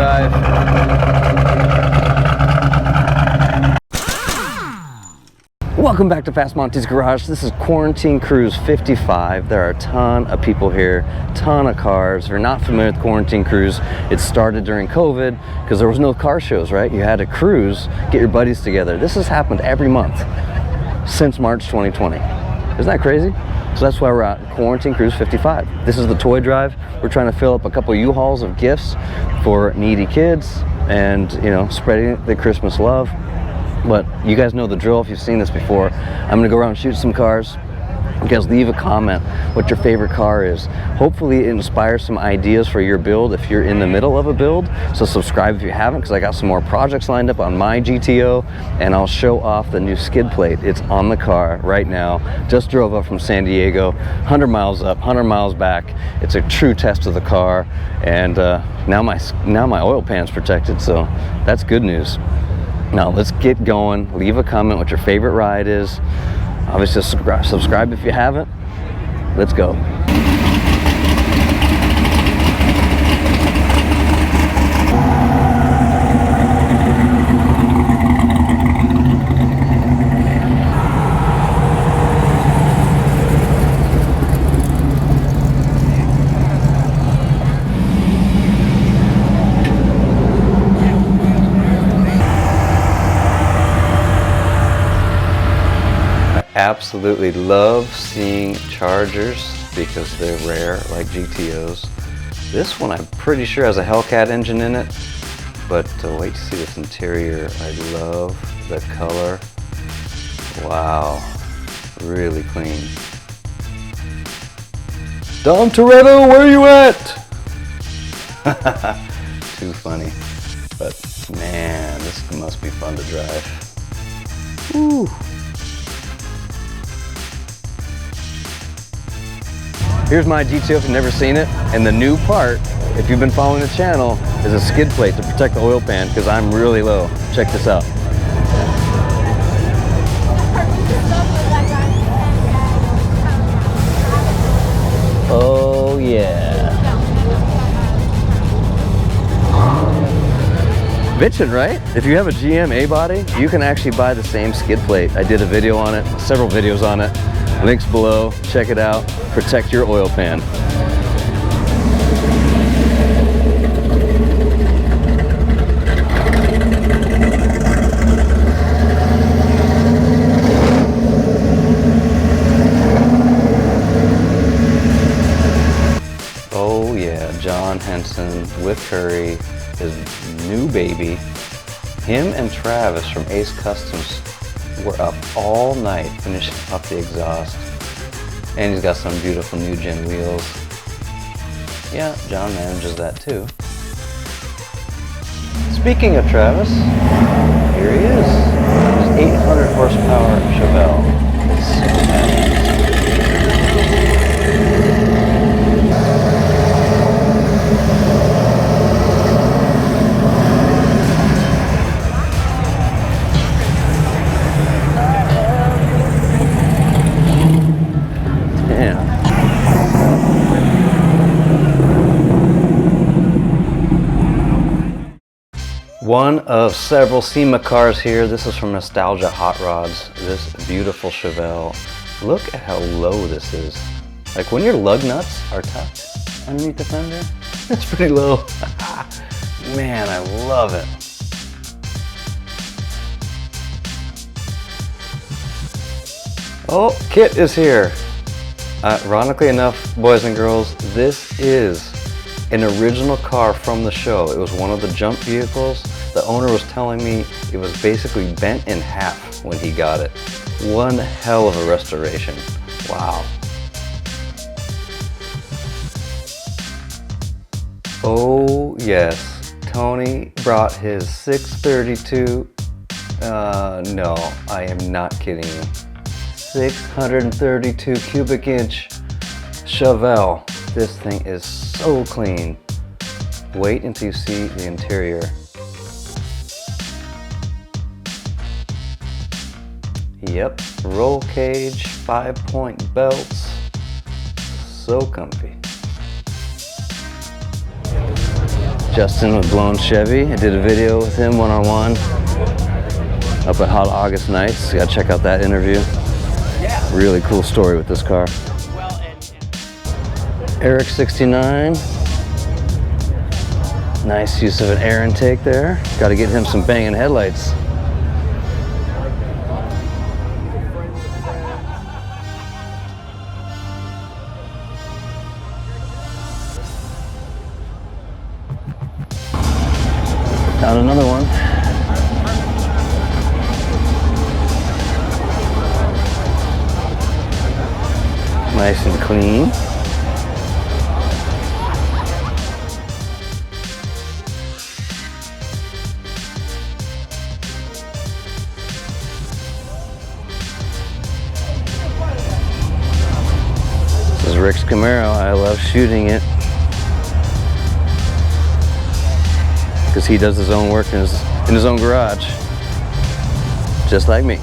drive. Welcome back to Fast Monty's Garage. This is Quarantine Cruise 55. There are a ton of people here, ton of cars. If you're not familiar with Quarantine Cruise, it started during COVID because there was no car shows, right? You had to cruise, get your buddies together. This has happened every month since March 2020. Isn't that crazy? So that's why we're at Quarantine Cruise 55. This is the toy drive. We're trying to fill up a couple U-Hauls of gifts for needy kids and, you know, spreading the Christmas love. But you guys know the drill if you've seen this before. I'm gonna go around and shoot some cars. You guys leave a comment what your favorite car is. Hopefully it inspires some ideas for your build if you're in the middle of a build. So subscribe if you haven't, because I got some more projects lined up on my GTO, and I'll show off the new skid plate. It's on the car right now. Just drove up from San Diego, 100 miles up, 100 miles back. It's a true test of the car, and now my oil pan's protected, so that's good news. Now let's get going. Leave a comment what your favorite ride is. Obviously subscribe if you haven't. Let's go. Absolutely love seeing Chargers because they're rare like GTOs. This one I'm pretty sure has a Hellcat engine in it, but wait to see this interior. I love the color. Wow, really clean. Dom Toretto, where are you at? Too funny, but man, this must be fun to drive. Woo. Here's my GTO if you've never seen it, and the new part, if you've been following the channel, is a skid plate to protect the oil pan because I'm really low. Check this out. Oh yeah. Bitchin', right? If you have a GM A-body, you can actually buy the same skid plate. I did a video on it, several videos on it. Links below, check it out. Protect your oil pan. Oh yeah, John Henson with Curry, his new baby. Him and Travis from Ace Customs were up all night finishing up the exhaust. And he's got some beautiful new gen wheels. Yeah, John manages that too. Speaking of Travis, here he is. His 800 horsepower Chevelle. It's so badass. One of several SEMA cars here. This is from Nostalgia Hot Rods. This beautiful Chevelle. Look at how low this is. Like when your lug nuts are tucked underneath the fender, it's pretty low. Man, I love it. Oh, Kit is here. Ironically enough, boys and girls, this is an original car from the show. It was one of the jump vehicles. The owner was telling me it was basically bent in half when he got it. One hell of a restoration. Wow. Oh yes, Tony brought his 632, no, I am not kidding you. 632 cubic inch Chevelle. This thing is so clean. Wait until you see the interior. Yep, roll cage, 5-point belts, so comfy. Justin with Blown Chevy. I did a video with him one-on-one up at Hot August Nights. You gotta check out that interview. Really cool story with this car. Eric 69. Nice use of an air intake there. Got to get him some banging headlights. Found another one. Nice and clean. This is Rick's Camaro. I love shooting it because he does his own work in his own garage, just like me.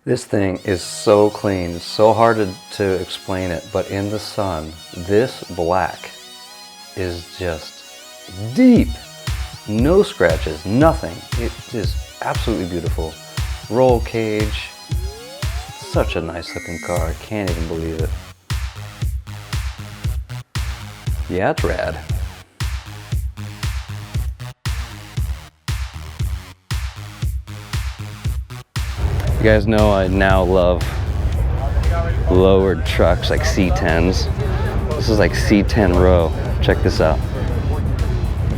This thing is so clean. It's so hard to explain it, but in the sun, this black is just deep. No scratches, nothing. It is absolutely beautiful. Roll cage. Such a nice looking car. I can't even believe it. Yeah, it's rad. You guys know I now love lowered trucks like C10s. This is like C10 row. Check this out.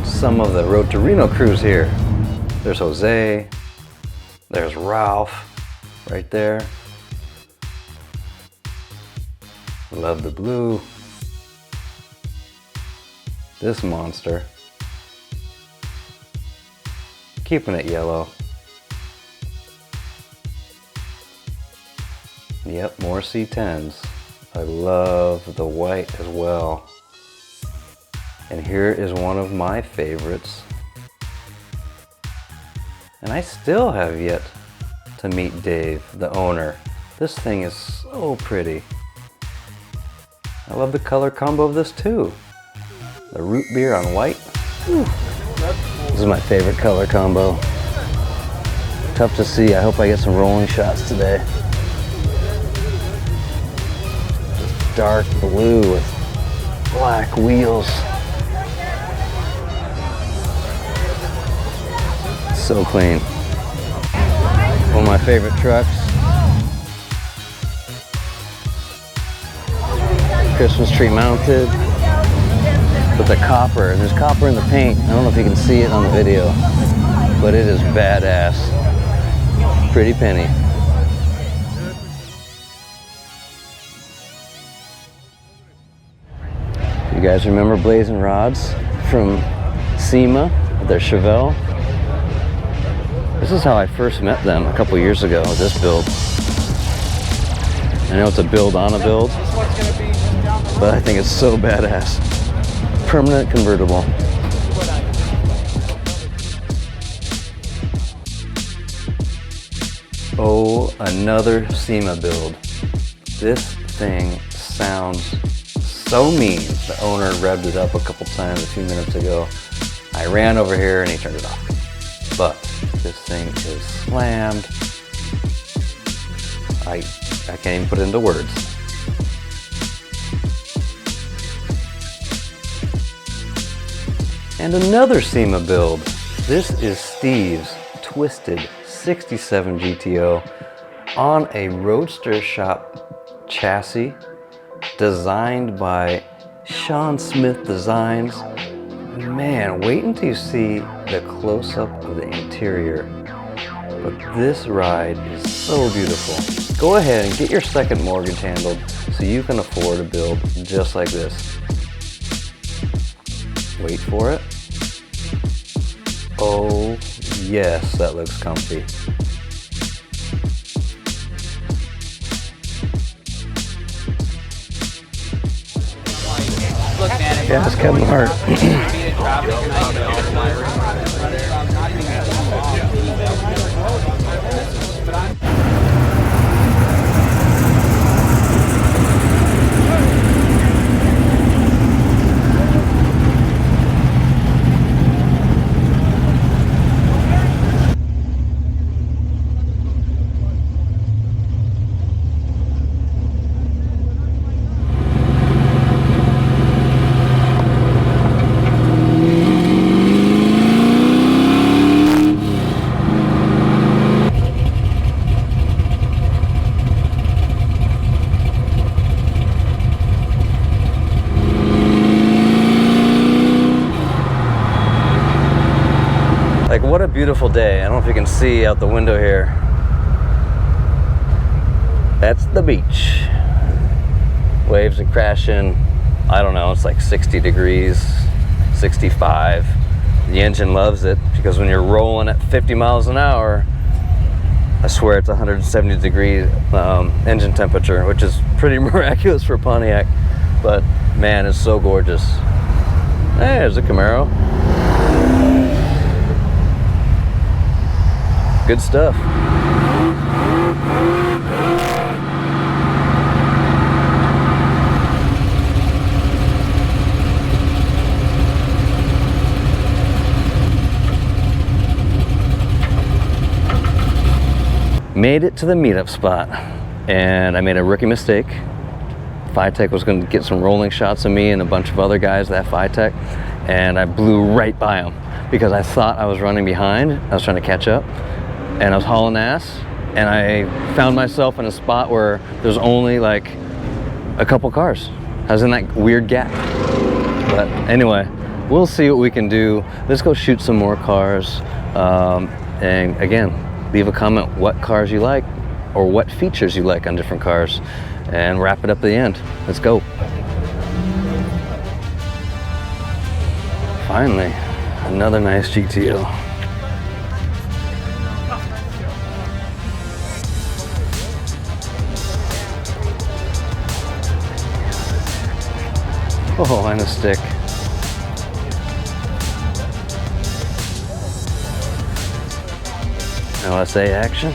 Some of the Road to Reno crews here. There's Jose. There's Ralph right there. Love the blue. This monster. Keeping it yellow. Yep, more C10s. I love the white as well. And here is one of my favorites. And I still have yet to meet Dave, the owner. This thing is so pretty. I love the color combo of this too. The root beer on white. Whew. This is my favorite color combo. Tough to see. I hope I get some rolling shots today. Just dark blue with black wheels. So clean. One of my favorite trucks. Christmas tree mounted with the copper. There's copper in the paint. I don't know if you can see it on the video, but it is badass. Pretty penny. You guys remember Blazing Rods from SEMA, their Chevelle? This is how I first met them a couple years ago, this build. I know it's a build on a build, but I think it's so badass. Permanent convertible. Oh, another SEMA build. This thing sounds so mean. The owner revved it up a couple times a few minutes ago. I ran over here and he turned it off. But this thing is slammed. I can't even put it into words. And another SEMA build. This is Steve's Twisted 67 GTO on a Roadster Shop chassis designed by Sean Smith Designs. Man, wait until you see the close-up of the interior. But this ride is so beautiful. Go ahead and get your second mortgage handled so you can afford a build just like this. Wait for it. Oh yes, that looks comfy. Yeah, it's Kevin Hart. beautiful day. I don't know if you can see out the window here. That's the beach. Waves are crashing. I don't know, it's like 60 degrees, 65. The engine loves it because when you're rolling at 50 miles an hour, I swear it's 170 degree engine temperature, which is pretty miraculous for Pontiac. But man, it's so gorgeous. Hey, there's a Camaro. Good stuff. Made it to the meetup spot, and I made a rookie mistake. Phytech was going to get some rolling shots of me and a bunch of other guys at Phytech, and I blew right by them because I thought I was running behind. I was trying to catch up, and I was hauling ass, and I found myself in a spot where there's only like a couple cars. I was in that weird gap. But anyway, we'll see what we can do. Let's go shoot some more cars, and again, leave a comment what cars you like or what features you like on different cars, and wrap it up at the end. Let's go. Finally, another nice GTO. Oh, and a stick. LSA action.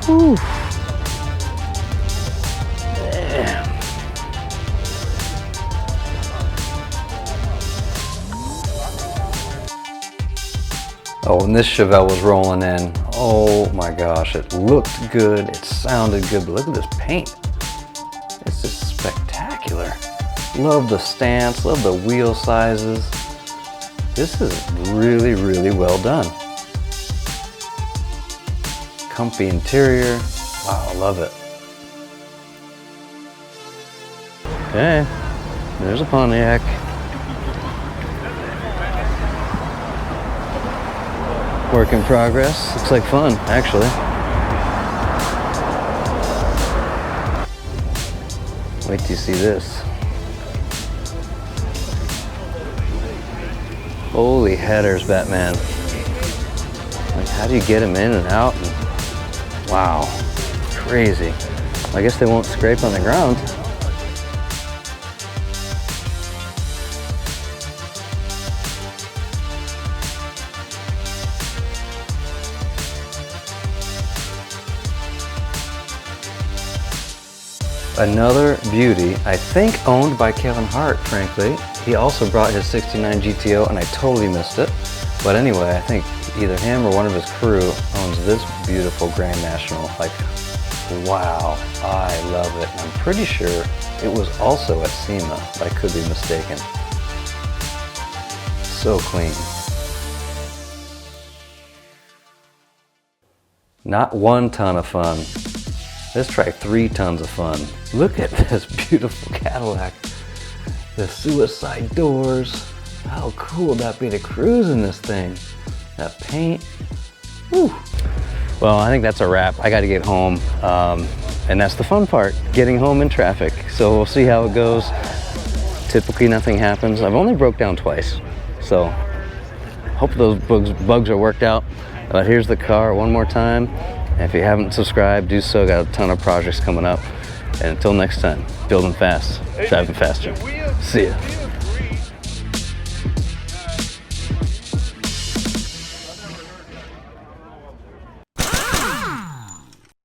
Whew. Damn. Oh, and this Chevelle was rolling in. Oh my gosh, it looked good, it sounded good, but look at this paint. It's just spectacular. Love the stance, love the wheel sizes. This is really, really well done. Comfy interior. Wow, I love it. Okay, there's a Pontiac. Work in progress. Looks like fun, actually. Wait till you see this. Holy headers, Batman. Like, how do you get him in and out? And, wow, crazy. I guess they won't scrape on the ground. Another beauty, I think owned by Kevin Hart, frankly. He also brought his 69 GTO and I totally missed it. But anyway, I think either him or one of his crew owns this beautiful Grand National. Like, wow, I love it. And I'm pretty sure it was also at SEMA, but I could be mistaken. So clean. Not 1 ton of fun. Let's try 3 tons of fun. Look at this beautiful Cadillac. The suicide doors. How cool would that be to cruise in this thing? That paint. Whew. Well, I think that's a wrap. I gotta get home. And that's the fun part, getting home in traffic. So we'll see how it goes. Typically nothing happens. I've only broke down twice. So hope those bugs are worked out. But here's the car one more time. And if you haven't subscribed, do so. Got a ton of projects coming up. And until next time, building fast, driving faster. See ya.